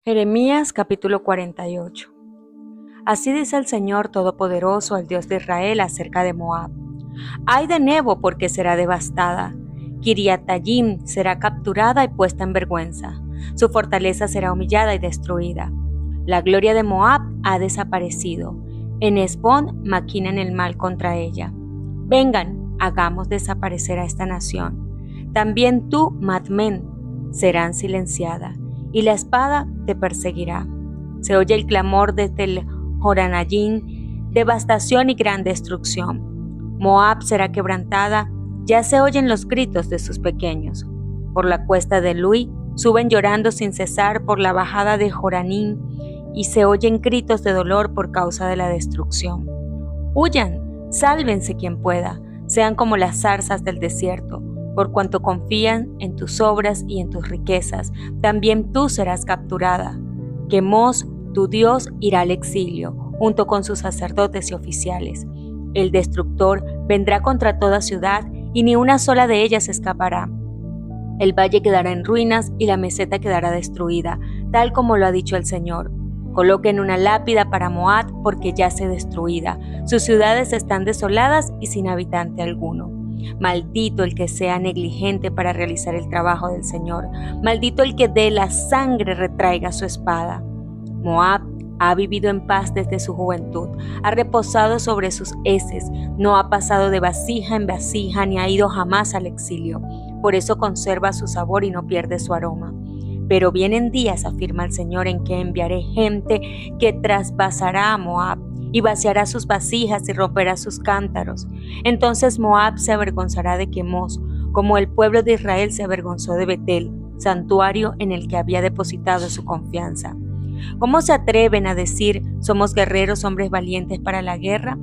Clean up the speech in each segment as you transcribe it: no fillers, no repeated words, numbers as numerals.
Jeremías capítulo 48. Así dice el Señor Todopoderoso, el Dios de Israel, acerca de Moab. Ay de Nebo, porque será devastada. Kiriatayim será capturada y puesta en vergüenza. Su fortaleza será humillada y destruida. La gloria de Moab ha desaparecido. En Hesbón maquinan el mal contra ella. Vengan, hagamos desaparecer a esta nación. También tú, Madmen, serán silenciada, y la espada te perseguirá. Se oye el clamor desde el Joranayim, devastación y gran destrucción. Moab será quebrantada, ya se oyen los gritos de sus pequeños. Por la cuesta de Lui suben llorando sin cesar por la bajada de Joranim, y se oyen gritos de dolor por causa de la destrucción. Huyan, sálvense quien pueda, sean como las zarzas del desierto. Por cuanto confían en tus obras y en tus riquezas, también tú serás capturada. Quemos, tu Dios, irá al exilio, junto con sus sacerdotes y oficiales. El destructor vendrá contra toda ciudad, y ni una sola de ellas escapará. El valle quedará en ruinas y la meseta quedará destruida, tal como lo ha dicho el Señor. Coloquen una lápida para Moab, porque yace destruida. Sus ciudades están desoladas y sin habitante alguno. Maldito el que sea negligente para realizar el trabajo del Señor. Maldito el que de la sangre retraiga su espada. Moab ha vivido en paz desde su juventud, ha reposado sobre sus heces, no ha pasado de vasija en vasija ni ha ido jamás al exilio. Por eso conserva su sabor y no pierde su aroma. Pero vienen días, afirma el Señor, en que enviaré gente que trasvasará a Moab y vaciará sus vasijas y romperá sus cántaros. Entonces Moab se avergonzará de Quemos, como el pueblo de Israel se avergonzó de Betel, santuario en el que había depositado su confianza. ¿Cómo se atreven a decir, somos guerreros, hombres valientes para la guerra?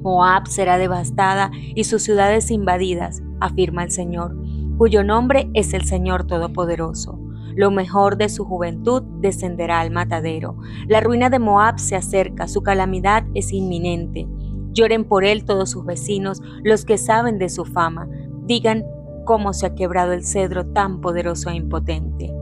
Moab será devastada y sus ciudades invadidas, afirma el Señor, cuyo nombre es el Señor Todopoderoso. Lo mejor de su juventud descenderá al matadero. La ruina de Moab se acerca, su calamidad es inminente. Lloren por él todos sus vecinos, los que saben de su fama. Digan cómo se ha quebrado el cedro tan poderoso e impotente.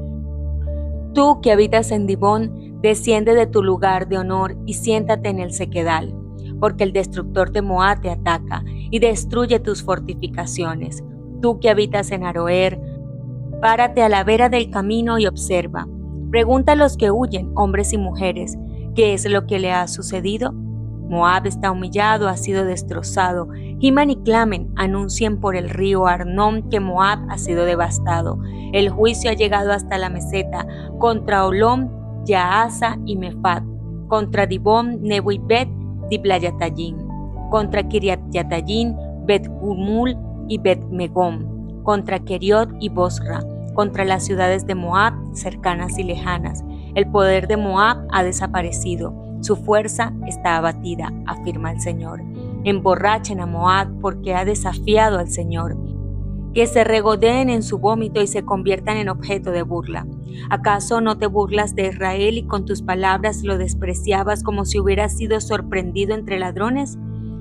Tú que habitas en Dibón, desciende de tu lugar de honor y siéntate en el sequedal, porque el destructor de Moab te ataca y destruye tus fortificaciones. Tú que habitas en Aroer, párate a la vera del camino y observa. Pregunta a los que huyen, hombres y mujeres, ¿qué es lo que le ha sucedido? Moab está humillado, ha sido destrozado. Giman y clamen, anuncien por el río Arnón que Moab ha sido devastado. El juicio ha llegado hasta la meseta, contra Olom, Yaasa y Mefat, contra Dibón, Nebo y Bet, Diblayatayim, contra Kiriatyatayim, Bet-Gumul y Bet-Megom, contra Keriot y Bosra, contra las ciudades de Moab, cercanas y lejanas. El poder de Moab ha desaparecido, su fuerza está abatida, afirma el Señor. Emborrachen a Moab porque ha desafiado al Señor. Que se regodeen en su vómito y se conviertan en objeto de burla. ¿Acaso no te burlas de Israel y con tus palabras lo despreciabas como si hubieras sido sorprendido entre ladrones?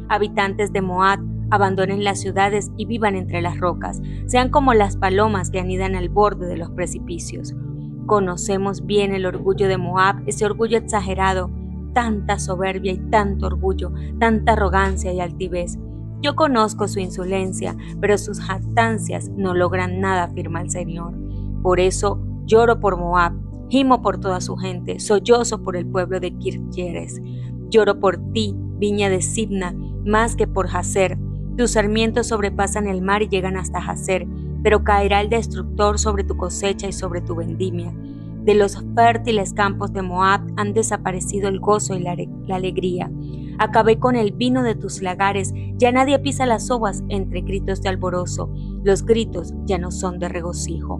Habitantes de Moab, abandonen las ciudades y vivan entre las rocas. Sean como las palomas que anidan al borde de los precipicios. Conocemos bien el orgullo de Moab, ese orgullo exagerado, tanta soberbia y tanto orgullo, tanta arrogancia y altivez. Yo conozco su insolencia, pero sus jactancias no logran nada, afirma el Señor. Por eso lloro por Moab, gimo por toda su gente, sollozo por el pueblo de Kirjeres. Lloro por ti, viña de Sibna, más que por Jazer. Tus sarmientos sobrepasan el mar y llegan hasta Jazer, pero caerá el destructor sobre tu cosecha y sobre tu vendimia. De los fértiles campos de Moab han desaparecido el gozo y la alegría. Acabé con el vino de tus lagares, ya nadie pisa las uvas entre gritos de alborozo. Los gritos ya no son de regocijo.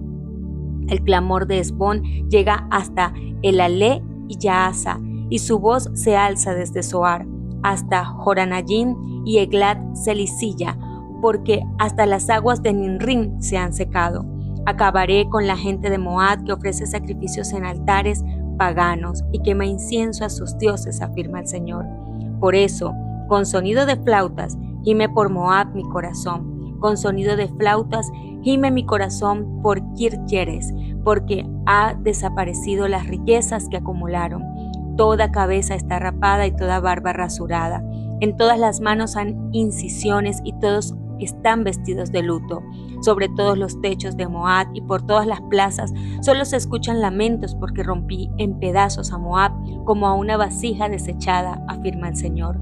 El clamor de Hesbón llega hasta Elalé y Yaasa, y su voz se alza desde Zoar hasta Joranayim y Eglat Celisilla, porque hasta las aguas de Ninrim se han secado. Acabaré con la gente de Moab que ofrece sacrificios en altares paganos y quema incienso a sus dioses, afirma el Señor. Por eso, con sonido de flautas, gime por Moab mi corazón. Con sonido de flautas, Gime mi corazón por Kirjeres, porque ha desaparecido las riquezas que acumularon. Toda cabeza está rapada y toda barba rasurada. En todas las manos han incisiones y todos están vestidos de luto. Sobre todos los techos de Moab y por todas las plazas solo se escuchan lamentos porque rompí en pedazos a Moab como a una vasija desechada, afirma el Señor.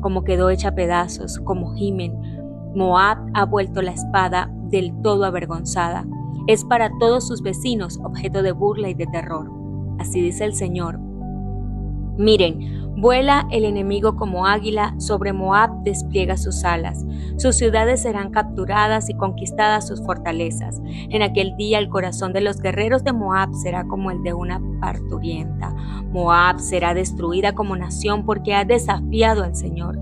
Como quedó hecha a pedazos, como gimen, Moab ha vuelto la espada del todo avergonzada. Es para todos sus vecinos objeto de burla y de terror. Así dice el Señor. Miren, vuela el enemigo como águila, sobre Moab despliega sus alas. Sus ciudades serán capturadas y conquistadas sus fortalezas. En aquel día el corazón de los guerreros de Moab será como el de una parturienta. Moab será destruida como nación porque ha desafiado al Señor.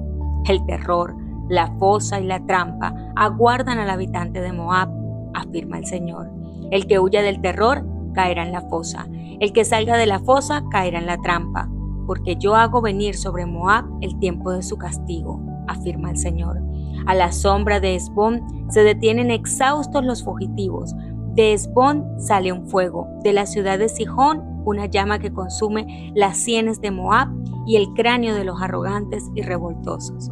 El terror, la fosa y la trampa aguardan al habitante de Moab, afirma el Señor. El que huya del terror caerá en la fosa. El que salga de la fosa caerá en la trampa. Porque yo hago venir sobre Moab el tiempo de su castigo, afirma el Señor. A la sombra de Hesbón se detienen exhaustos los fugitivos. De Hesbón sale un fuego, de la ciudad de Sihón una llama que consume las sienes de Moab y el cráneo de los arrogantes y revoltosos.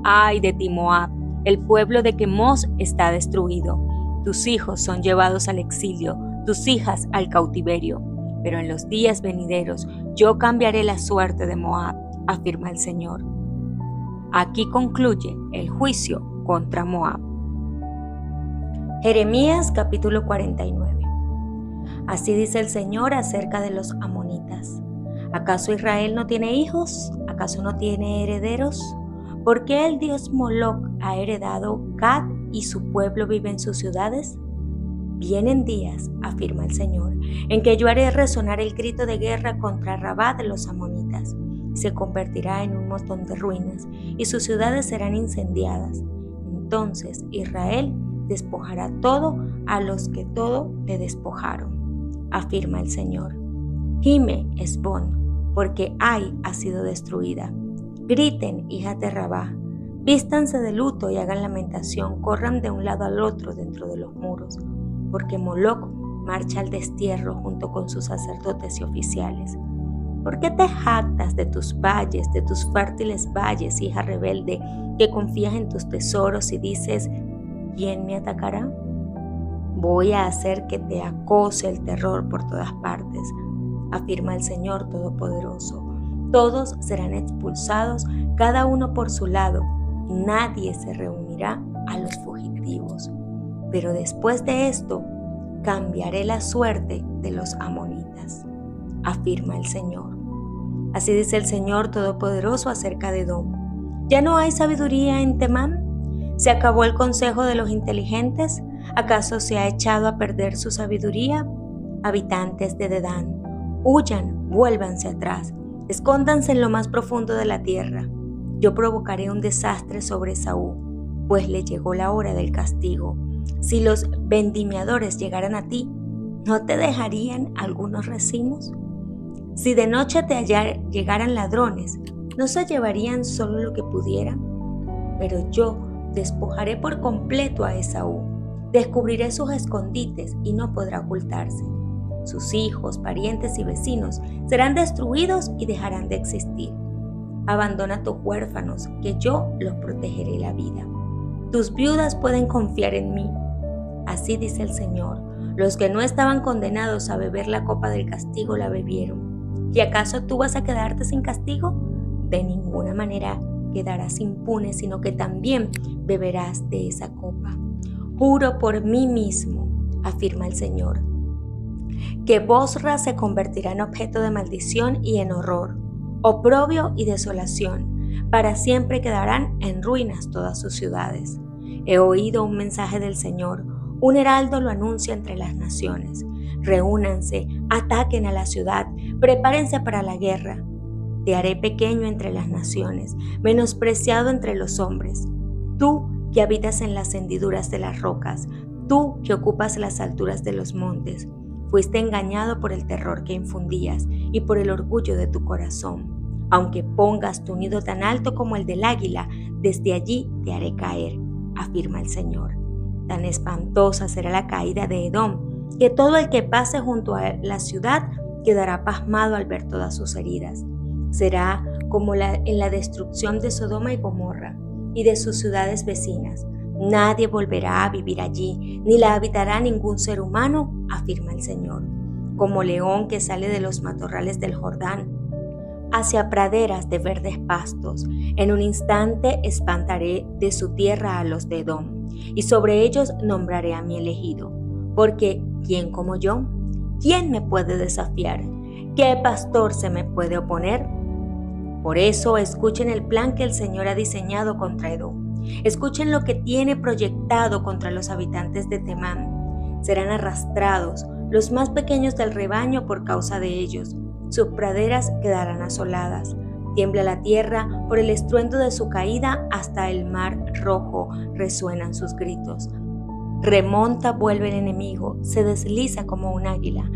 ¡Ay de ti, Moab! El pueblo de Quemos está destruido. Tus hijos son llevados al exilio, tus hijas al cautiverio. Pero en los días venideros yo cambiaré la suerte de Moab, afirma el Señor. Aquí concluye el juicio contra Moab. Jeremías capítulo 49. Así dice el Señor acerca de los amonitas. ¿Acaso Israel no tiene hijos? ¿Acaso no tiene herederos? ¿Por qué el dios Moloc ha heredado Gad y su pueblo vive en sus ciudades? Vienen días, afirma el Señor, en que yo haré resonar el grito de guerra contra Rabá de los amonitas. Se convertirá en un montón de ruinas y sus ciudades serán incendiadas. Entonces Israel despojará todo a los que todo le despojaron, afirma el Señor. Gime Hesbón, porque Ai ha sido destruida. Griten, hijas de Rabá, vístanse de luto y hagan lamentación, corran de un lado al otro dentro de los muros. Porque Moloc marcha al destierro junto con sus sacerdotes y oficiales. ¿Por qué te jactas de tus valles, de tus fértiles valles, hija rebelde, que confías en tus tesoros y dices, ¿quién me atacará? Voy a hacer que te acose el terror por todas partes, afirma el Señor Todopoderoso. Todos serán expulsados, cada uno por su lado, y nadie se reunirá a los fugitivos. Pero después de esto, cambiaré la suerte de los amonitas, afirma el Señor. Así dice el Señor Todopoderoso acerca de Edom. ¿Ya no hay sabiduría en Temán? ¿Se acabó el consejo de los inteligentes? ¿Acaso se ha echado a perder su sabiduría? Habitantes de Dedán, huyan, vuélvanse atrás, escóndanse en lo más profundo de la tierra. Yo provocaré un desastre sobre Esaú, pues le llegó la hora del castigo. Si los vendimiadores llegaran a ti, ¿no te dejarían algunos racimos? Si de noche te llegaran ladrones, ¿no se llevarían solo lo que pudieran? Pero yo despojaré por completo a Esaú, descubriré sus escondites y no podrá ocultarse. Sus hijos, parientes y vecinos serán destruidos y dejarán de existir. Abandona a tus huérfanos, que yo los protegeré la vida. Tus viudas pueden confiar en mí. Así dice el Señor. Los que no estaban condenados a beber la copa del castigo la bebieron. ¿Y acaso tú vas a quedarte sin castigo? De ninguna manera quedarás impune, sino que también beberás de esa copa. Juro por mí mismo, afirma el Señor, que Bosra se convertirá en objeto de maldición y en horror, oprobio y desolación. Para siempre quedarán en ruinas todas sus ciudades. He oído un mensaje del Señor, un heraldo lo anuncia entre las naciones. Reúnanse, ataquen a la ciudad, prepárense para la guerra. Te haré pequeño entre las naciones, menospreciado entre los hombres. Tú que habitas en las hendiduras de las rocas, tú que ocupas las alturas de los montes, fuiste engañado por el terror que infundías y por el orgullo de tu corazón. Aunque pongas tu nido tan alto como el del águila, desde allí te haré caer, afirma el Señor. Tan espantosa será la caída de Edom, que todo el que pase junto a la ciudad quedará pasmado al ver todas sus heridas. Será como en la destrucción de Sodoma y Gomorra y de sus ciudades vecinas. Nadie volverá a vivir allí, ni la habitará ningún ser humano, afirma el Señor. Como león que sale de los matorrales del Jordán, hacia praderas de verdes pastos, en un instante espantaré de su tierra a los de Edom, y sobre ellos nombraré a mi elegido. Porque, ¿quién como yo? ¿Quién me puede desafiar? ¿Qué pastor se me puede oponer? Por eso, escuchen el plan que el Señor ha diseñado contra Edom. Escuchen lo que tiene proyectado contra los habitantes de Temán. Serán arrastrados los más pequeños del rebaño por causa de ellos. Sus praderas quedarán asoladas. Tiembla la tierra por el estruendo de su caída, hasta el mar rojo resuenan sus gritos. Remonta, vuelve el enemigo, se desliza como un águila.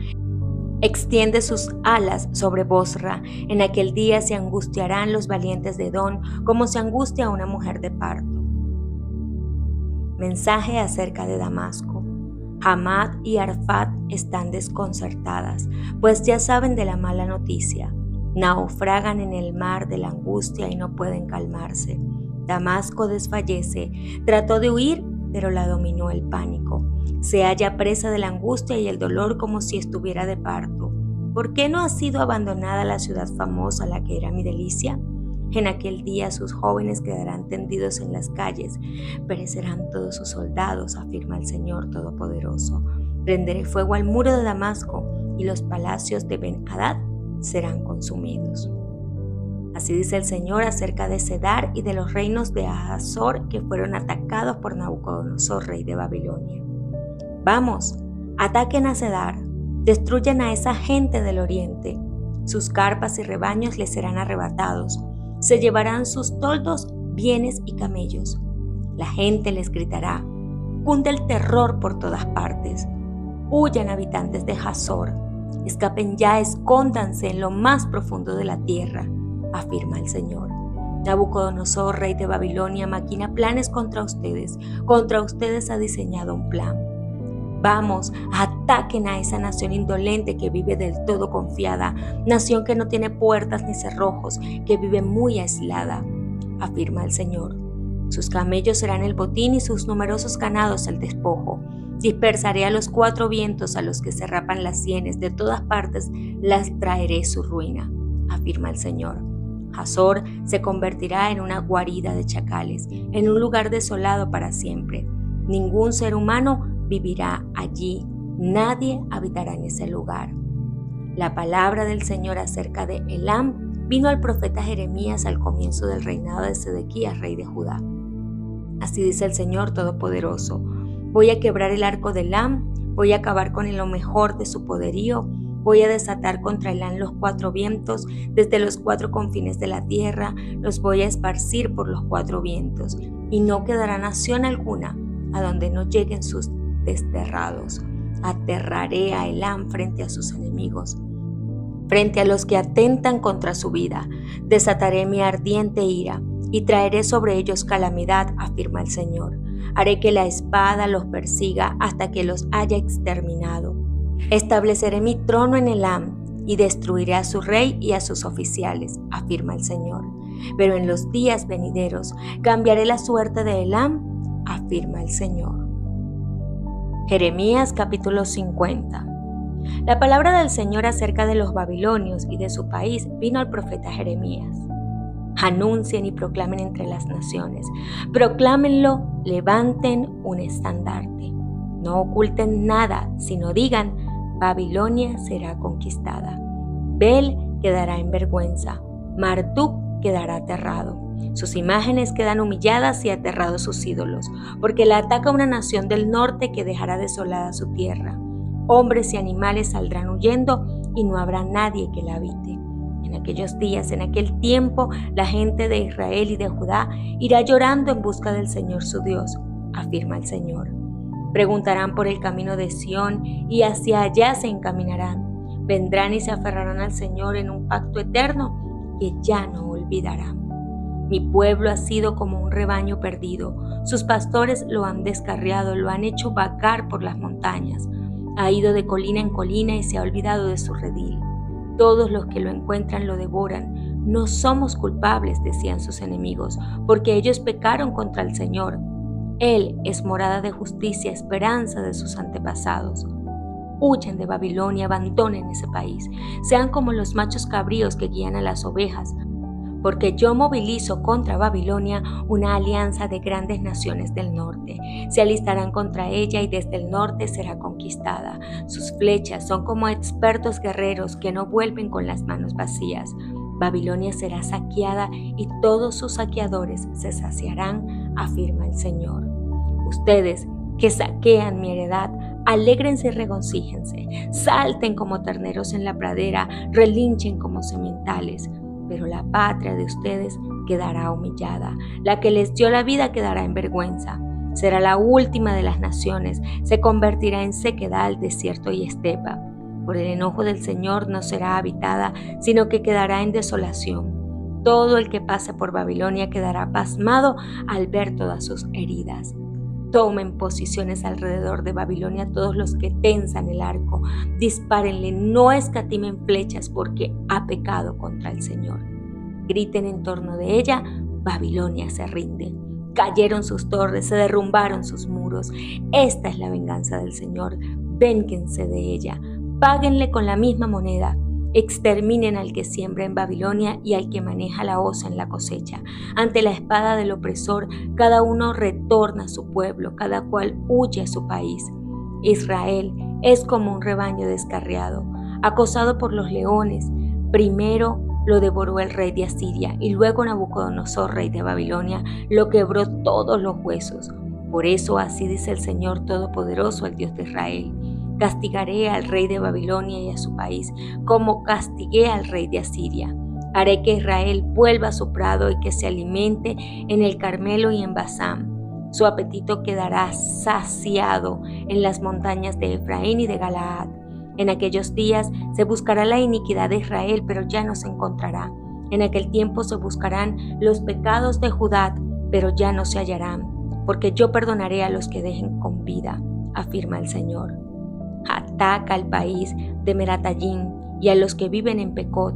Extiende sus alas sobre Bosra. En aquel día se angustiarán los valientes de Edom, como se angustia una mujer de parto. Mensaje acerca de Damasco. Hamad y Arfat están desconcertadas, pues ya saben de la mala noticia. Naufragan en el mar de la angustia y no pueden calmarse. Damasco desfallece, trató de huir, pero la dominó el pánico. Se halla presa de la angustia y el dolor como si estuviera de parto. ¿Por qué no ha sido abandonada la ciudad famosa, la que era mi delicia? En aquel día sus jóvenes quedarán tendidos en las calles, perecerán todos sus soldados, afirma el Señor Todopoderoso. Prenderé fuego al muro de Damasco y los palacios de Ben-Hadad serán consumidos. Así dice el Señor acerca de Cedar y de los reinos de Hazor que fueron atacados por Nabucodonosor, rey de Babilonia. Vamos, ataquen a Cedar, destruyan a esa gente del oriente. Sus carpas y rebaños les serán arrebatados. Se llevarán sus toldos, bienes y camellos. La gente les gritará. Cunde el terror por todas partes. Huyan, habitantes de Hazor. Escapen ya, escóndanse en lo más profundo de la tierra, afirma el Señor. Nabucodonosor, rey de Babilonia, maquina planes contra ustedes. Contra ustedes ha diseñado un plan. Vamos, ataquen a esa nación indolente que vive del todo confiada, nación que no tiene puertas ni cerrojos, que vive muy aislada, afirma el Señor. Sus camellos serán el botín y sus numerosos ganados el despojo. Dispersaré a los cuatro vientos a los que se rapan las sienes, de todas partes las traeré su ruina, afirma el Señor. Hazor se convertirá en una guarida de chacales, en un lugar desolado para siempre. Ningún ser humano vivirá allí, nadie habitará en ese lugar. La palabra del Señor acerca de Elam vino al profeta Jeremías al comienzo del reinado de Sedequías, rey de Judá. Así dice el Señor Todopoderoso: voy a quebrar el arco de Elam, voy a acabar con lo mejor de su poderío, voy a desatar contra Elam los cuatro vientos, desde los cuatro confines de la tierra, los voy a esparcir por los cuatro vientos, y no quedará nación alguna a donde no lleguen sus desterrados. Aterraré a Elam frente a sus enemigos, frente a los que atentan contra su vida. Desataré mi ardiente ira y traeré sobre ellos calamidad, afirma el Señor. Haré que la espada los persiga hasta que los haya exterminado. Estableceré mi trono en Elam y destruiré a su rey y a sus oficiales, afirma el Señor. Pero en los días venideros cambiaré la suerte de Elam, afirma el Señor. Jeremías capítulo 50. La palabra del Señor acerca de los babilonios y de su país vino al profeta Jeremías. Anuncien y proclamen entre las naciones. Proclámenlo, levanten un estandarte. No oculten nada, sino digan: Babilonia será conquistada. Bel quedará en vergüenza. Marduk quedará aterrado. Sus imágenes quedan humilladas y aterrados sus ídolos, porque la ataca una nación del norte que dejará desolada su tierra. Hombres y animales saldrán huyendo y no habrá nadie que la habite. En aquellos días, en aquel tiempo, la gente de Israel y de Judá irá llorando en busca del Señor su Dios, afirma el Señor. Preguntarán por el camino de Sión y hacia allá se encaminarán. Vendrán y se aferrarán al Señor en un pacto eterno que ya no olvidarán. Mi pueblo ha sido como un rebaño perdido. Sus pastores lo han descarriado, lo han hecho vagar por las montañas. Ha ido de colina en colina y se ha olvidado de su redil. Todos los que lo encuentran lo devoran. No somos culpables, decían sus enemigos, porque ellos pecaron contra el Señor. Él es morada de justicia, esperanza de sus antepasados. Huyan de Babilonia, abandonen ese país. Sean como los machos cabríos que guían a las ovejas, porque yo movilizo contra Babilonia una alianza de grandes naciones del norte. Se alistarán contra ella y desde el norte será conquistada. Sus flechas son como expertos guerreros que no vuelven con las manos vacías. Babilonia será saqueada y todos sus saqueadores se saciarán, afirma el Señor. Ustedes que saquean mi heredad, alégrense y regocíjense, salten como terneros en la pradera, relinchen como sementales. Pero la patria de ustedes quedará humillada, la que les dio la vida quedará en vergüenza. Será la última de las naciones, se convertirá en sequedal, desierto y estepa. Por el enojo del Señor no será habitada, sino que quedará en desolación. Todo el que pase por Babilonia quedará pasmado al ver todas sus heridas. Tomen posiciones alrededor de Babilonia todos los que tensan el arco. Dispárenle, no escatimen flechas porque ha pecado contra el Señor. Griten en torno de ella, Babilonia se rinde. Cayeron sus torres, se derrumbaron sus muros. Esta es la venganza del Señor. Vénganse de ella. Páguenle con la misma moneda. Exterminen al que siembra en Babilonia y al que maneja la hoz en la cosecha. Ante la espada del opresor, cada uno retorna a su pueblo, cada cual huye a su país. Israel es como un rebaño descarriado, acosado por los leones. Primero lo devoró el rey de Asiria y luego Nabucodonosor, rey de Babilonia, lo quebró todos los huesos. Por eso así dice el Señor Todopoderoso, el Dios de Israel. Castigaré al rey de Babilonia y a su país, como castigué al rey de Asiria. Haré que Israel vuelva a su prado y que se alimente en el Carmelo y en Basán. Su apetito quedará saciado en las montañas de Efraín y de Galaad. En aquellos días se buscará la iniquidad de Israel, pero ya no se encontrará. En aquel tiempo se buscarán los pecados de Judá, pero ya no se hallarán, porque yo perdonaré a los que dejen con vida, afirma el Señor. Ataca al país de Meratayim y a los que viven en Pecot.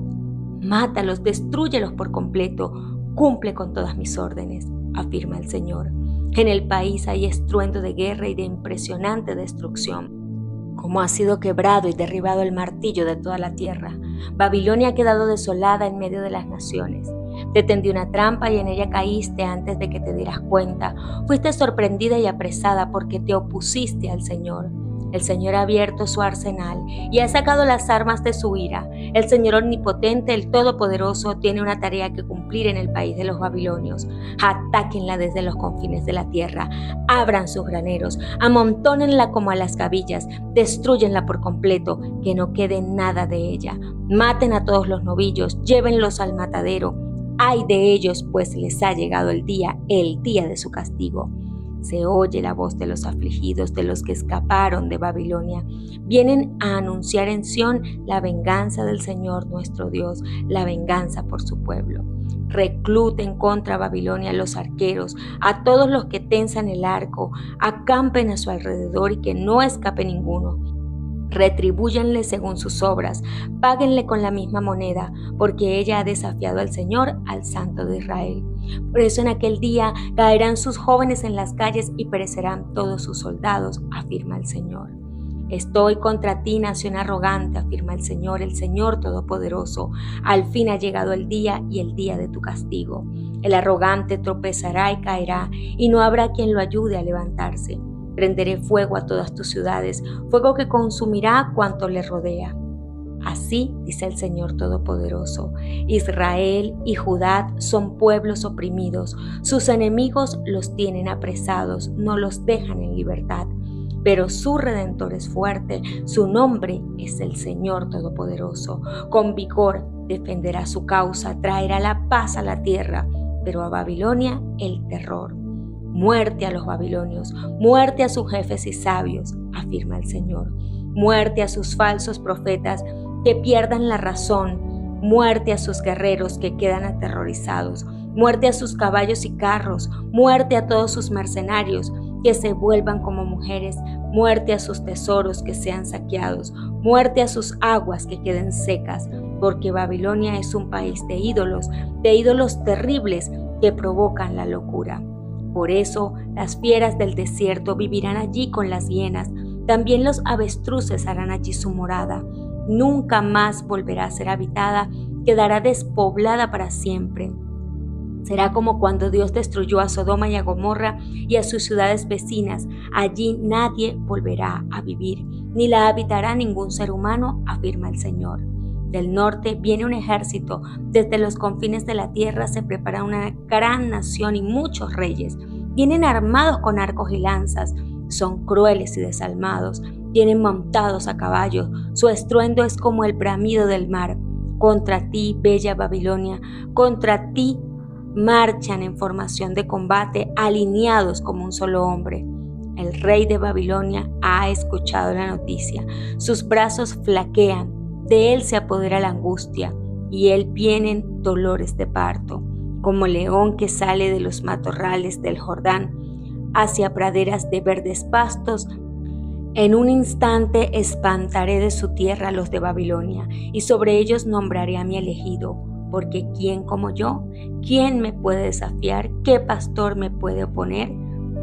Mátalos, destrúyelos por completo. Cumple con todas mis órdenes, afirma el Señor. En el país hay estruendo de guerra y de impresionante destrucción. Como ha sido quebrado y derribado el martillo de toda la tierra, Babilonia ha quedado desolada en medio de las naciones. Te tendí una trampa y en ella caíste antes de que te dieras cuenta. Fuiste sorprendida y apresada porque te opusiste al Señor. El Señor ha abierto su arsenal y ha sacado las armas de su ira. El Señor omnipotente, el Todopoderoso, tiene una tarea que cumplir en el país de los babilonios. Atáquenla desde los confines de la tierra. Abran sus graneros, amontónenla como a las gavillas. Destrúyenla por completo, que no quede nada de ella. Maten a todos los novillos, llévenlos al matadero. Ay de ellos, pues les ha llegado el día de su castigo. Se oye la voz de los afligidos, de los que escaparon de Babilonia. Vienen a anunciar en Sión la venganza del Señor nuestro Dios, la venganza por su pueblo. Recluten contra Babilonia a los arqueros, a todos los que tensan el arco, acampen a su alrededor y que no escape ninguno. Retribúyanle según sus obras, páguenle con la misma moneda, porque ella ha desafiado al Señor, al Santo de Israel. Por eso en aquel día caerán sus jóvenes en las calles y perecerán todos sus soldados, afirma el Señor. Estoy contra ti, nación arrogante, afirma el Señor Todopoderoso. Al fin ha llegado el día y el día de tu castigo. El arrogante tropezará y caerá, y no habrá quien lo ayude a levantarse. Prenderé fuego a todas tus ciudades, fuego que consumirá cuanto le rodea. Así dice el Señor Todopoderoso: Israel y Judá son pueblos oprimidos, sus enemigos los tienen apresados, no los dejan en libertad. Pero su Redentor es fuerte, su nombre es el Señor Todopoderoso. Con vigor defenderá su causa, traerá la paz a la tierra, pero a Babilonia el terror. Muerte a los babilonios, muerte a sus jefes y sabios, afirma el Señor. Muerte a sus falsos profetas que pierdan la razón, muerte a sus guerreros que quedan aterrorizados, muerte a sus caballos y carros, muerte a todos sus mercenarios, que se vuelvan como mujeres, muerte a sus tesoros que sean saqueados, muerte a sus aguas que queden secas, porque Babilonia es un país de ídolos terribles que provocan la locura. Por eso las fieras del desierto vivirán allí con las hienas, también los avestruces harán allí su morada. Nunca más volverá a ser habitada, quedará despoblada para siempre. Será como cuando Dios destruyó a Sodoma y a Gomorra y a sus ciudades vecinas. Allí nadie volverá a vivir, ni la habitará ningún ser humano, afirma el Señor. Del norte viene un ejército, desde los confines de la tierra se prepara una gran nación y muchos reyes. Vienen armados con arcos y lanzas, son crueles y desalmados, vienen montados a caballos, su estruendo es como el bramido del mar. Contra ti, bella Babilonia, contra ti marchan en formación de combate, alineados como un solo hombre. El rey de Babilonia ha escuchado la noticia, sus brazos flaquean, de él se apodera la angustia, y él vienen dolores de parto, como león que sale de los matorrales del Jordán hacia praderas de verdes pastos. En un instante espantaré de su tierra a los de Babilonia, y sobre ellos nombraré a mi elegido, porque ¿quién como yo? ¿Quién me puede desafiar? ¿Qué pastor me puede oponer?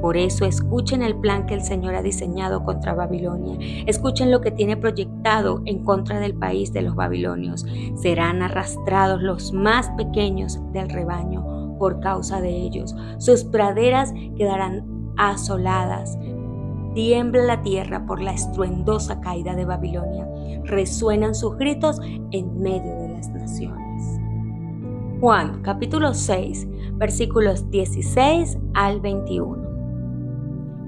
Por eso escuchen el plan que el Señor ha diseñado contra Babilonia. Escuchen lo que tiene proyectado en contra del país de los babilonios. Serán arrastrados los más pequeños del rebaño por causa de ellos. Sus praderas quedarán asoladas. Tiembla la tierra por la estruendosa caída de Babilonia. Resuenan sus gritos en medio de las naciones. Juan, capítulo 6, versículos 16 al 21.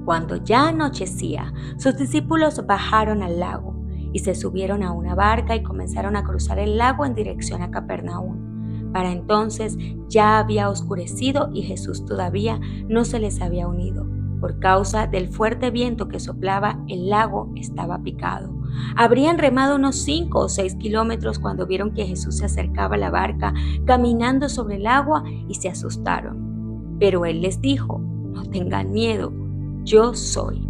Cuando ya anochecía, sus discípulos bajaron al lago y se subieron a una barca y comenzaron a cruzar el lago en dirección a Capernaum. Para entonces ya había oscurecido y Jesús todavía no se les había unido. Por causa del fuerte viento que soplaba, el lago estaba picado. Habrían remado unos 5 o 6 kilómetros cuando vieron que Jesús se acercaba a la barca caminando sobre el agua y se asustaron. Pero él les dijo: no tengan miedo, yo soy.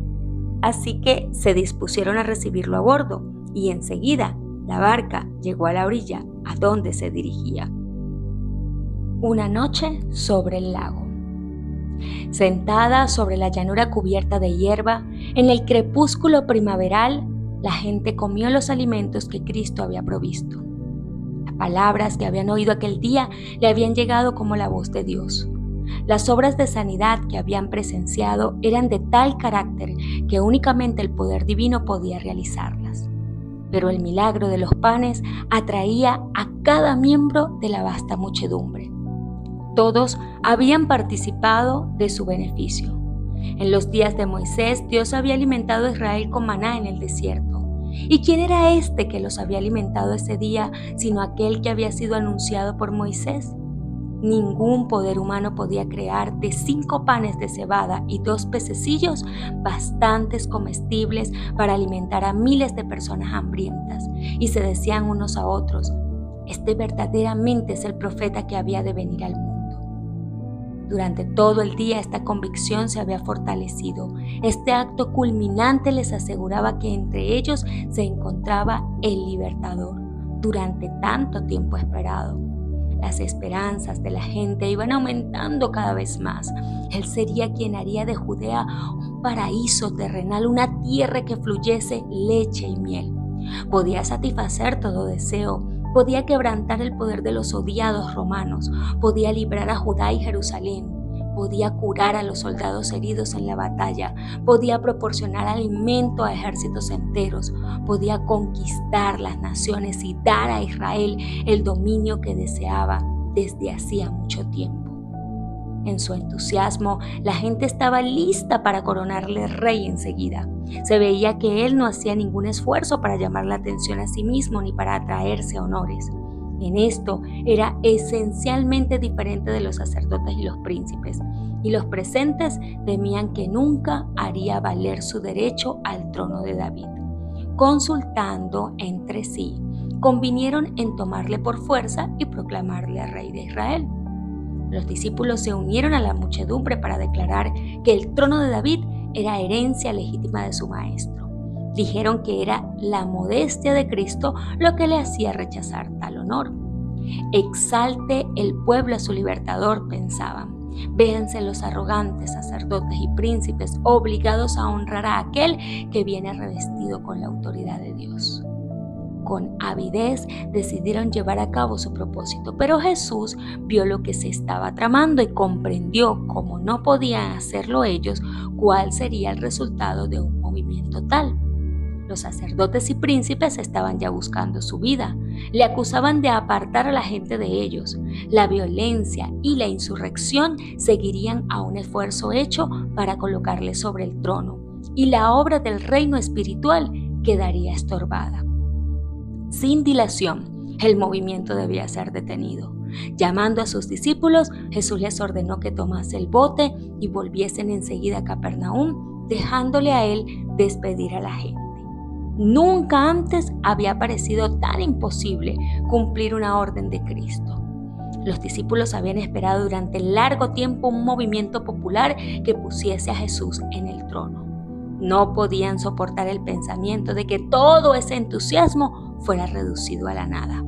Así que se dispusieron a recibirlo a bordo y enseguida la barca llegó a la orilla a donde se dirigía. Una noche sobre el lago. Sentada sobre la llanura cubierta de hierba, en el crepúsculo primaveral, la gente comió los alimentos que Cristo había provisto. Las palabras que habían oído aquel día le habían llegado como la voz de Dios. Las obras de sanidad que habían presenciado eran de tal carácter que únicamente el poder divino podía realizarlas. Pero el milagro de los panes atraía a cada miembro de la vasta muchedumbre. Todos habían participado de su beneficio. En los días de Moisés, Dios había alimentado a Israel con maná en el desierto. ¿Y quién era este que los había alimentado ese día, sino aquel que había sido anunciado por Moisés? Ningún poder humano podía crear de 5 panes de cebada y 2 pececillos bastantes comestibles para alimentar a miles de personas hambrientas. Y se decían unos a otros: este verdaderamente es el profeta que había de venir al mundo. Durante todo el día esta convicción se había fortalecido. Este acto culminante les aseguraba que entre ellos se encontraba el libertador, durante tanto tiempo esperado. Las esperanzas de la gente iban aumentando cada vez más. Él sería quien haría de Judea un paraíso terrenal, una tierra que fluyese leche y miel. Podía satisfacer todo deseo. Podía quebrantar el poder de los odiados romanos, podía librar a Judá y Jerusalén, podía curar a los soldados heridos en la batalla, podía proporcionar alimento a ejércitos enteros, podía conquistar las naciones y dar a Israel el dominio que deseaba desde hacía mucho tiempo. En su entusiasmo, la gente estaba lista para coronarle rey enseguida. Se veía que él no hacía ningún esfuerzo para llamar la atención a sí mismo ni para atraerse honores. En esto era esencialmente diferente de los sacerdotes y los príncipes, y los presentes temían que nunca haría valer su derecho al trono de David. Consultando entre sí, convinieron en tomarle por fuerza y proclamarle a rey de Israel. Los discípulos se unieron a la muchedumbre para declarar que el trono de David era herencia legítima de su maestro. Dijeron que era la modestia de Cristo lo que le hacía rechazar tal honor. Exalte el pueblo a su libertador, pensaban. Véanse los arrogantes sacerdotes y príncipes obligados a honrar a aquel que viene revestido con la autoridad de Dios. Con avidez decidieron llevar a cabo su propósito, pero Jesús vio lo que se estaba tramando y comprendió, como no podían hacerlo ellos, cuál sería el resultado de un movimiento tal. Los sacerdotes y príncipes estaban ya buscando su vida. Le acusaban de apartar a la gente de ellos. La violencia y la insurrección seguirían a un esfuerzo hecho para colocarle sobre el trono, y la obra del reino espiritual quedaría estorbada. Sin dilación, el movimiento debía ser detenido. Llamando a sus discípulos, Jesús les ordenó que tomase el bote y volviesen enseguida a Capernaum, dejándole a él despedir a la gente. Nunca antes había parecido tan imposible cumplir una orden de Cristo. Los discípulos habían esperado durante largo tiempo un movimiento popular que pusiese a Jesús en el trono. No podían soportar el pensamiento de que todo ese entusiasmo fuera reducido a la nada.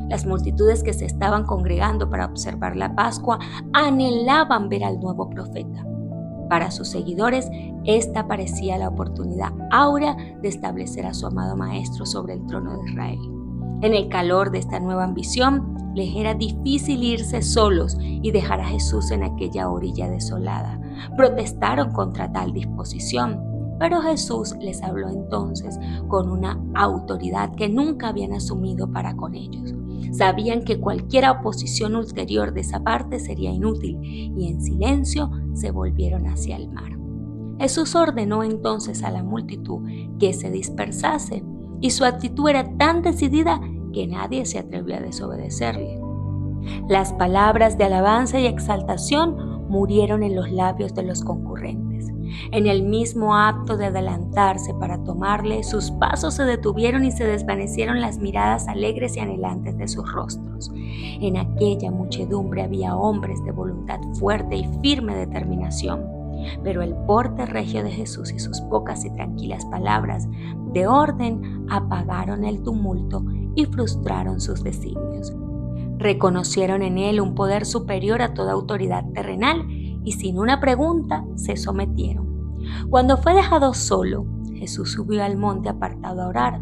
Las multitudes que se estaban congregando para observar la Pascua anhelaban ver al nuevo profeta. Para sus seguidores, esta parecía la oportunidad áurea de establecer a su amado Maestro sobre el trono de Israel. En el calor de esta nueva ambición, les era difícil irse solos y dejar a Jesús en aquella orilla desolada. Protestaron contra tal disposición, pero Jesús les habló entonces con una autoridad que nunca habían asumido para con ellos. Sabían que cualquier oposición ulterior de esa parte sería inútil y en silencio se volvieron hacia el mar. Jesús ordenó entonces a la multitud que se dispersase y su actitud era tan decidida que nadie se atrevió a desobedecerle. Las palabras de alabanza y exaltación murieron en los labios de los concurrentes. En el mismo acto de adelantarse para tomarle, sus pasos se detuvieron y se desvanecieron las miradas alegres y anhelantes de sus rostros. En aquella muchedumbre había hombres de voluntad fuerte y firme determinación, pero el porte regio de Jesús y sus pocas y tranquilas palabras de orden apagaron el tumulto y frustraron sus designios. Reconocieron en él un poder superior a toda autoridad terrenal y sin una pregunta se sometieron. Cuando fue dejado solo, Jesús subió al monte apartado a orar.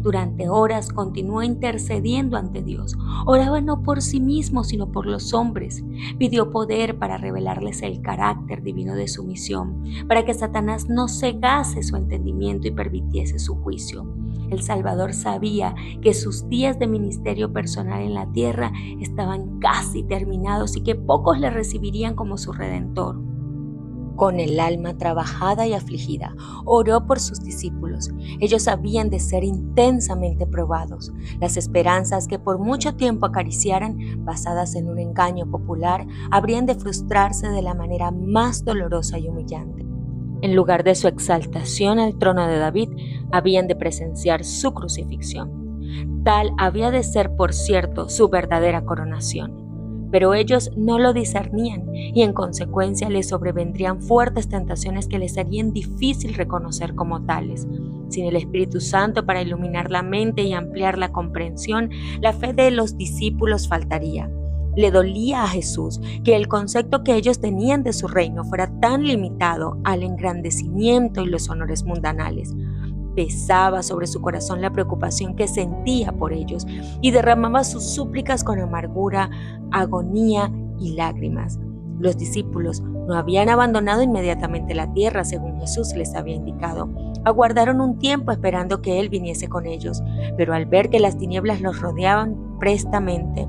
Durante horas continuó intercediendo ante Dios. Oraba no por sí mismo, sino por los hombres. Pidió poder para revelarles el carácter divino de su misión, para que Satanás no cegase su entendimiento y permitiese su juicio. El Salvador sabía que sus días de ministerio personal en la tierra estaban casi terminados y que pocos le recibirían como su Redentor. Con el alma trabajada y afligida, oró por sus discípulos. Ellos habían de ser intensamente probados. Las esperanzas que por mucho tiempo acariciaran, basadas en un engaño popular, habrían de frustrarse de la manera más dolorosa y humillante. En lugar de su exaltación al trono de David, habían de presenciar su crucifixión. Tal había de ser, por cierto, su verdadera coronación. Pero ellos no lo discernían y en consecuencia les sobrevendrían fuertes tentaciones que les harían difícil reconocer como tales. Sin el Espíritu Santo para iluminar la mente y ampliar la comprensión, la fe de los discípulos faltaría. Le dolía a Jesús que el concepto que ellos tenían de su reino fuera tan limitado al engrandecimiento y los honores mundanales. Pesaba sobre su corazón la preocupación que sentía por ellos y derramaba sus súplicas con amargura, agonía y lágrimas. Los discípulos no habían abandonado inmediatamente la tierra según Jesús les había indicado. Aguardaron un tiempo esperando que Él viniese con ellos, pero al ver que las tinieblas los rodeaban prestamente,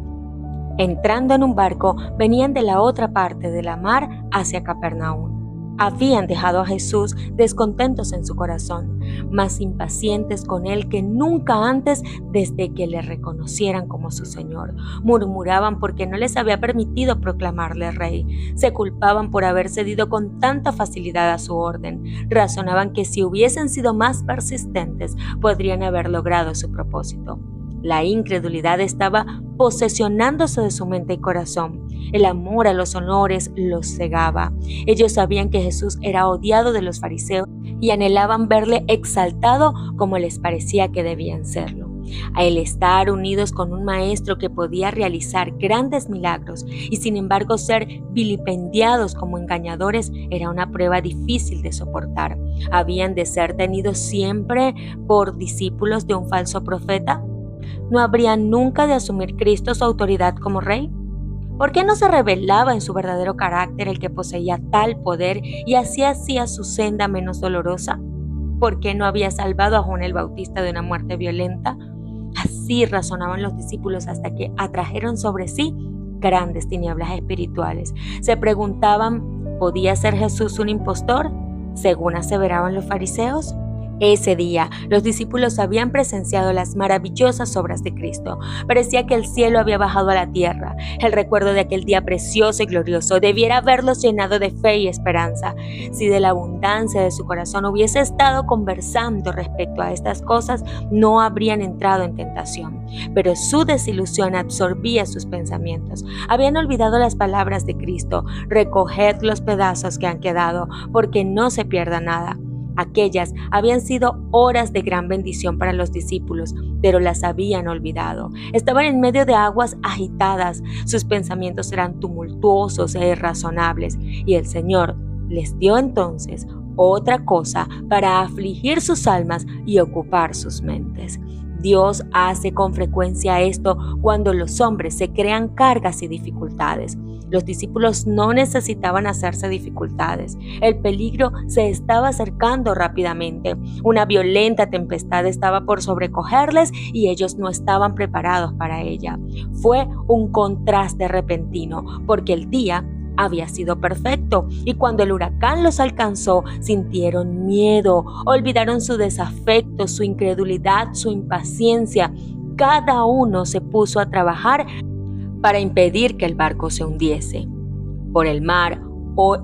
entrando en un barco, venían de la otra parte de la mar hacia Capernaum. Habían dejado a Jesús descontentos en su corazón, más impacientes con Él que nunca antes desde que le reconocieran como su Señor. Murmuraban porque no les había permitido proclamarle rey. Se culpaban por haber cedido con tanta facilidad a su orden. Razonaban que si hubiesen sido más persistentes, podrían haber logrado su propósito. La incredulidad estaba posesionándose de su mente y corazón, El amor a los honores los cegaba. Ellos sabían que Jesús era odiado de los fariseos y anhelaban verle exaltado como les parecía que debían serlo. Al estar unidos con un maestro que podía realizar grandes milagros y sin embargo ser vilipendiados como engañadores era una prueba difícil de soportar. ¿Habían de ser tenidos siempre por discípulos de un falso profeta? ¿No habrían nunca de asumir Cristo su autoridad como rey? ¿Por qué no se revelaba en su verdadero carácter el que poseía tal poder y así hacía su senda menos dolorosa? ¿Por qué no había salvado a Juan el Bautista de una muerte violenta? Así razonaban los discípulos hasta que atrajeron sobre sí grandes tinieblas espirituales. Se preguntaban, ¿podía ser Jesús un impostor, según aseveraban los fariseos? Ese día, los discípulos habían presenciado las maravillosas obras de Cristo. Parecía que el cielo había bajado a la tierra. El recuerdo de aquel día precioso y glorioso debiera haberlos llenado de fe y esperanza. Si de la abundancia de su corazón hubiese estado conversando respecto a estas cosas, no habrían entrado en tentación. Pero su desilusión absorbía sus pensamientos. Habían olvidado las palabras de Cristo: recoged los pedazos que han quedado, porque no se pierda nada. Aquellas habían sido horas de gran bendición para los discípulos, pero las habían olvidado. Estaban en medio de aguas agitadas, sus pensamientos eran tumultuosos e irrazonables, y el Señor les dio entonces otra cosa para afligir sus almas y ocupar sus mentes. Dios hace con frecuencia esto cuando los hombres se crean cargas y dificultades. Los discípulos no necesitaban hacerse dificultades. El peligro se estaba acercando rápidamente. Una violenta tempestad estaba por sobrecogerles y ellos no estaban preparados para ella. Fue un contraste repentino, porque el día había sido perfecto, y cuando el huracán los alcanzó, sintieron miedo, olvidaron su desafecto, su incredulidad, su impaciencia. Cada uno se puso a trabajar para impedir que el barco se hundiese. Por el mar,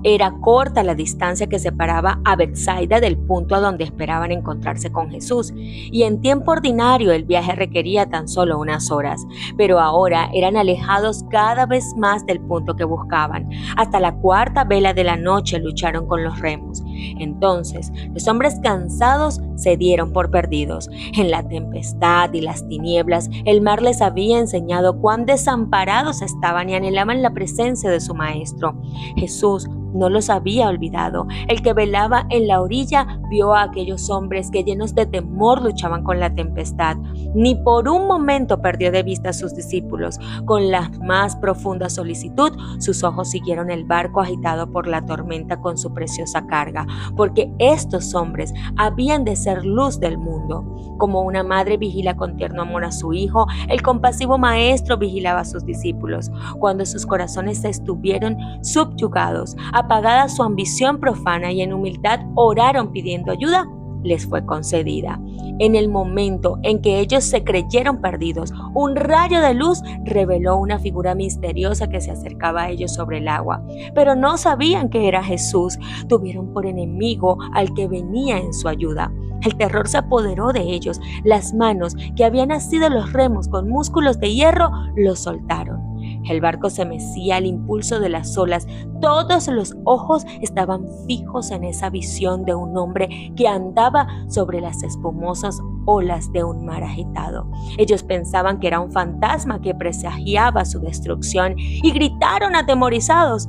era corta la distancia que separaba a Betsaida del punto a donde esperaban encontrarse con Jesús, y en tiempo ordinario el viaje requería tan solo unas horas, pero ahora eran alejados cada vez más del punto que buscaban. Hasta la cuarta vela de la noche lucharon con los remos. Entonces los hombres cansados se dieron por perdidos. En la tempestad y las tinieblas, el mar les había enseñado cuán desamparados estaban y anhelaban la presencia de su maestro. Jesús no los había olvidado. El que velaba en la orilla vio a aquellos hombres que llenos de temor luchaban con la tempestad. Ni por un momento perdió de vista a sus discípulos. Con la más profunda solicitud, sus ojos siguieron el barco agitado por la tormenta con su preciosa carga, porque estos hombres habían de ser luz del mundo. Como una madre vigila con tierno amor a su hijo, el compasivo maestro vigilaba a sus discípulos. Cuando sus corazones estuvieron subyugados, apagada su ambición profana, y en humildad oraron pidiendo ayuda, les fue concedida. En el momento en que ellos se creyeron perdidos, un rayo de luz reveló una figura misteriosa que se acercaba a ellos sobre el agua, pero no sabían que era Jesús. Tuvieron por enemigo al que venía en su ayuda. El terror se apoderó de ellos. Las manos que habían asido los remos con músculos de hierro los soltaron. El barco se mecía al impulso de las olas. Todos los ojos estaban fijos en esa visión de un hombre que andaba sobre las espumosas olas de un mar agitado. Ellos pensaban que era un fantasma que presagiaba su destrucción y gritaron atemorizados.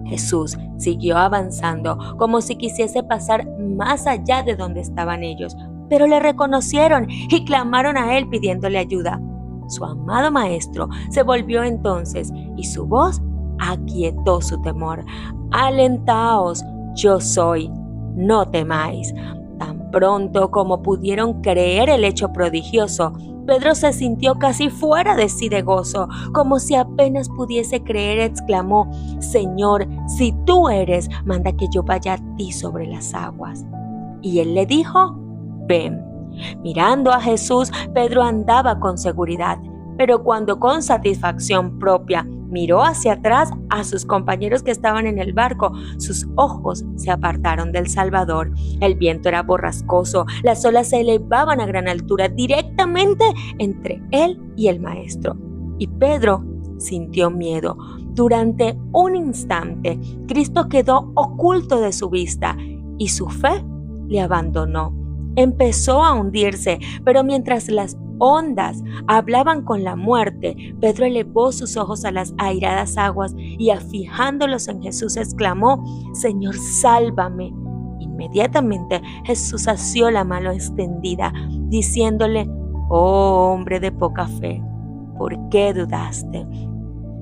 Jesús siguió avanzando como si quisiese pasar más allá de donde estaban ellos, pero le reconocieron y clamaron a él pidiéndole ayuda. Su amado maestro se volvió entonces y su voz aquietó su temor. Alentaos, yo soy, no temáis. Tan pronto como pudieron creer el hecho prodigioso, Pedro se sintió casi fuera de sí de gozo. Como si apenas pudiese creer, exclamó: Señor, si tú eres, manda que yo vaya a ti sobre las aguas. Y él le dijo: ven. Mirando a Jesús, Pedro andaba con seguridad, pero cuando con satisfacción propia miró hacia atrás a sus compañeros que estaban en el barco, sus ojos se apartaron del Salvador. El viento era borrascoso, las olas se elevaban a gran altura directamente entre él y el maestro. Y Pedro sintió miedo. Durante un instante, Cristo quedó oculto de su vista y su fe le abandonó. Empezó a hundirse, pero mientras las ondas hablaban con la muerte, Pedro elevó sus ojos a las airadas aguas y fijándolos en Jesús exclamó: Señor, sálvame. Inmediatamente Jesús asió la mano extendida, diciéndole: Oh hombre de poca fe, ¿por qué dudaste?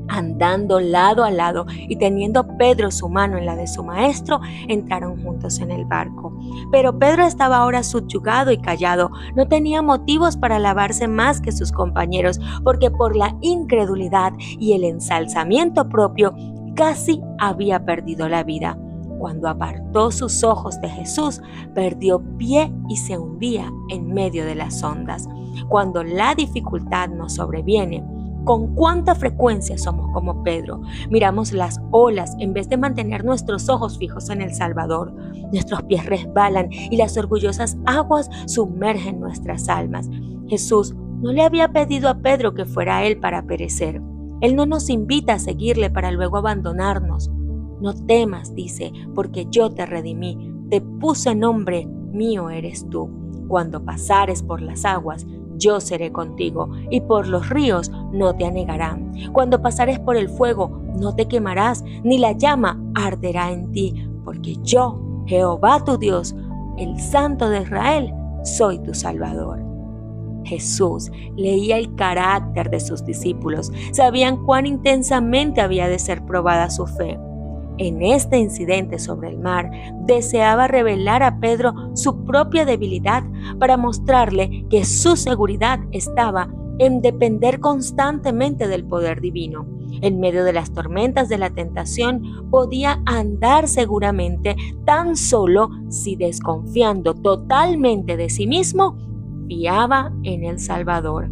Andando lado a lado y teniendo Pedro su mano en la de su maestro, entraron juntos en el barco. Pero Pedro estaba ahora subyugado y callado. No tenía motivos para alabarse más que sus compañeros, porque por la incredulidad y el ensalzamiento propio casi había perdido la vida. Cuando apartó sus ojos de Jesús, perdió pie y se hundía en medio de las ondas. Cuando la dificultad nos sobreviene, ¿con cuánta frecuencia somos como Pedro? Miramos las olas en vez de mantener nuestros ojos fijos en el Salvador. Nuestros pies resbalan y las orgullosas aguas sumergen nuestras almas. Jesús no le había pedido a Pedro que fuera a él para perecer. Él no nos invita a seguirle para luego abandonarnos. No temas, dice, porque yo te redimí, te puse nombre, mío eres tú. Cuando pasares por las aguas, yo seré contigo, y por los ríos no te anegarán. Cuando pasares por el fuego, no te quemarás, ni la llama arderá en ti, porque yo, Jehová tu Dios, el Santo de Israel, soy tu Salvador. Jesús leía el carácter de sus discípulos, sabían cuán intensamente había de ser probada su fe. En este incidente sobre el mar, deseaba revelar a Pedro su propia debilidad para mostrarle que su seguridad estaba en depender constantemente del poder divino. En medio de las tormentas de la tentación, podía andar seguramente tan solo si, desconfiando totalmente de sí mismo, fiaba en el Salvador.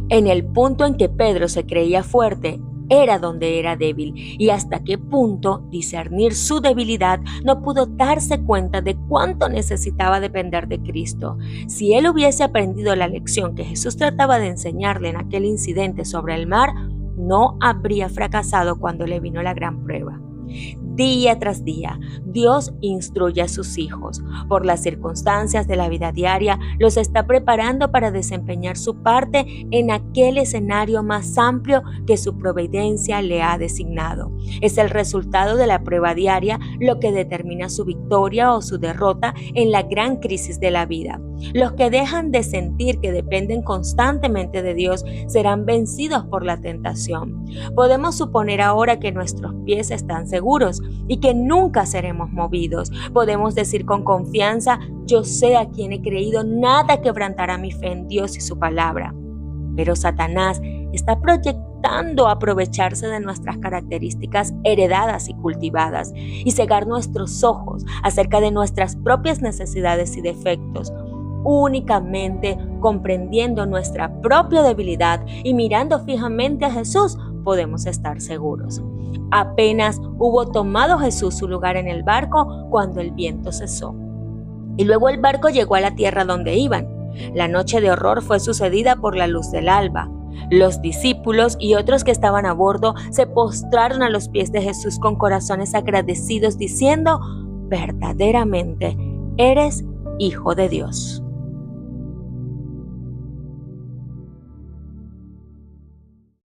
En el punto en que Pedro se creía fuerte, era donde era débil, y hasta qué punto discernir su debilidad no pudo darse cuenta de cuánto necesitaba depender de Cristo. Si él hubiese aprendido la lección que Jesús trataba de enseñarle en aquel incidente sobre el mar, no habría fracasado cuando le vino la gran prueba. Día tras día, Dios instruye a sus hijos. Por las circunstancias de la vida diaria, los está preparando para desempeñar su parte en aquel escenario más amplio que su providencia le ha designado. Es el resultado de la prueba diaria lo que determina su victoria o su derrota en la gran crisis de la vida. Los que dejan de sentir que dependen constantemente de Dios serán vencidos por la tentación. Podemos suponer ahora que nuestros pies están seguros y que nunca seremos movidos. Podemos decir con confianza: yo sé a quien he creído, nada quebrantará mi fe en Dios y su palabra. Pero Satanás está proyectando aprovecharse de nuestras características heredadas y cultivadas y cegar nuestros ojos acerca de nuestras propias necesidades y defectos. Únicamente comprendiendo nuestra propia debilidad y mirando fijamente a Jesús, podemos estar seguros. Apenas hubo tomado Jesús su lugar en el barco cuando el viento cesó. Y luego el barco llegó a la tierra donde iban. La noche de horror fue sucedida por la luz del alba. Los discípulos y otros que estaban a bordo se postraron a los pies de Jesús con corazones agradecidos, diciendo: verdaderamente eres Hijo de Dios.